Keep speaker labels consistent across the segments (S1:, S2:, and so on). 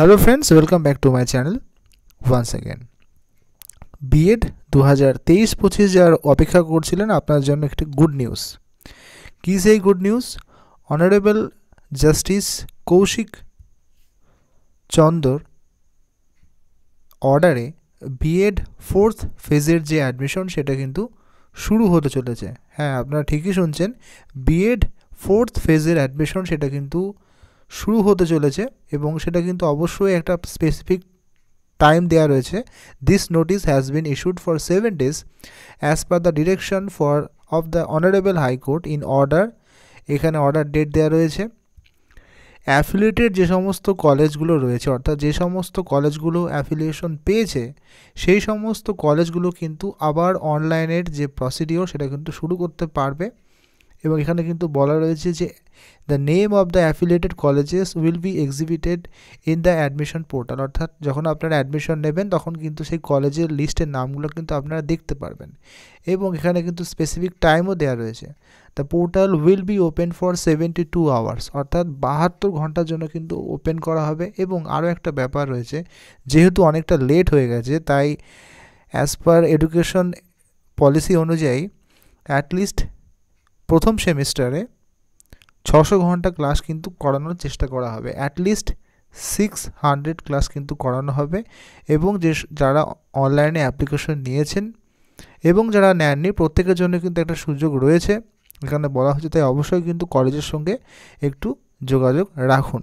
S1: Hello friends, welcome back to my channel once again. BEd 2023-25 যার অপেক্ষা করছিলেন আপনার জন্য একটি গুড নিউজ। কি সেই good news? Honourable justice Kaushik Chandar অর্ডারে বিএড 4th ফেজের যে অ্যাডমিশন সেটা কিন্তু শুরু হতে চলেছে। হ্যাঁ, আপনারা ঠিকই শুনছেন, বিএড 4th ফেজের অ্যাডমিশন সেটা কিন্তু শুরু হতে চলেছে এবং সেটা কিন্তু অবশ্যই একটা স্পেসিফিক টাইম দেওয়া রয়েছে। This notice has been issued for 7 days as per the direction of the honourable high court in order. এখানে অর্ডার ডেট দেওয়া রয়েছে। অ্যাফিলিয়েটেড যে সমস্ত কলেজগুলো রয়েছে, অর্থাৎ যে সমস্ত কলেজগুলো অ্যাফিলিয়েশন পেয়েছে সেই সমস্ত কলেজগুলো কিন্তু আবার অনলাইনের যে প্রসিডিওর সেটা কিন্তু শুরু করতে পারবে। এবং এখানে কিন্তু বলা রয়েছে যে the name of the affiliated colleges will be এক্সিবিটেড in the admission portal. অর্থাৎ যখন আপনারা অ্যাডমিশন নেবেন তখন কিন্তু সেই কলেজের লিস্টের নামগুলো কিন্তু আপনারা দেখতে পারবেন। এবং এখানে কিন্তু স্পেসিফিক টাইমও দেওয়া রয়েছে। The portal will be open for 72 hours, অর্থাৎ 72 ঘন্টার জন্য কিন্তু ওপেন করা হবে। এবং আরও একটা ব্যাপার রয়েছে, যেহেতু অনেকটা লেট হয়ে গেছে তাই অ্যাজ পার এডুকেশন পলিসি অনুযায়ী অ্যাটলিস্ট প্রথম সেমিস্টারে 600 ঘন্টা ক্লাস কিন্তু করানোর চেষ্টা করা হবে। অ্যাটলিস্ট 600 ক্লাস কিন্তু করানো হবে। এবং যারা অনলাইনে অ্যাপ্লিকেশন নিয়েছেন এবং যারা নেননি প্রত্যেকের জন্য কিন্তু একটা সুযোগ রয়েছে এখানে বলা হচ্ছে, তাই অবশ্যই কিন্তু কলেজের সঙ্গে একটু যোগাযোগ রাখুন।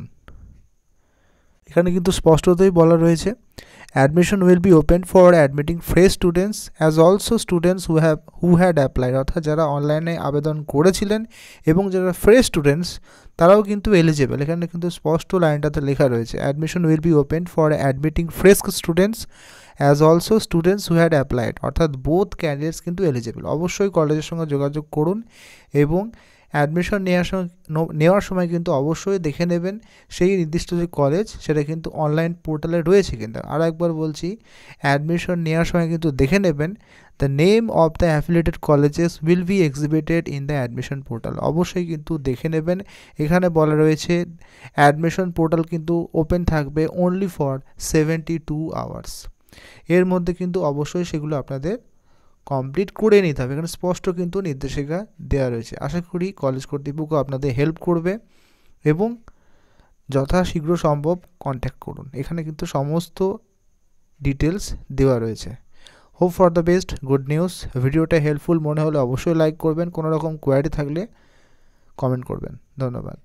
S1: এখানে কিন্তু স্পষ্টতই বলা রয়েছে admission will be open for admitting fresh students as also students who had applied. অর্থাৎ যারা অনলাইনে আবেদন করেছিলেন এবং যারা ফ্রেশ স্টুডেন্টস তারাও কিন্তু এলিজেবল। এখানে কিন্তু স্পষ্ট লাইনটাতে লেখা রয়েছে admission will be open for admitting fresh students as also students who had applied. অর্থাৎ বোথ ক্যান্ডিডেটস কিন্তু এলিজেবল। অবশ্যই কলেজের সঙ্গে যোগাযোগ করুন এবং অ্যাডমিশন নেওয়ার সময় কিন্তু অবশ্যই দেখে নেবেন সেই নির্দিষ্ট যে কলেজ সেটা কিন্তু অনলাইন পোর্টালে রয়েছে কিনা। আর একবার বলছি, অ্যাডমিশন নেওয়ার সময় কিন্তু দেখে নেবেন the name of the affiliated colleges will be এক্সিবিটেড in the admission portal. অবশ্যই কিন্তু দেখে নেবেন। এখানে বলা রয়েছে অ্যাডমিশন পোর্টাল কিন্তু ওপেন থাকবে অনলি ফর 72 hours। এর মধ্যে কিন্তু অবশ্যই সেগুলো আপনাদের কমপ্লিট করে নিতে হবে। এখানে স্পষ্ট কিন্তু নির্দেশিকা দেওয়া রয়েছে। আশা করি কলেজ কর্তৃপক্ষ আপনাদের হেল্প করবে এবং যথাশীঘ্র সম্ভব কন্ট্যাক্ট করুন। এখানে কিন্তু সমস্ত ডিটেলস দেওয়া রয়েছে। Hope for the best, good news. ভিডিওটা হেল্পফুল মনে হলে অবশ্যই লাইক করবেন। কোনো রকম কোয়ারি থাকলে কমেন্ট করবেন। ধন্যবাদ।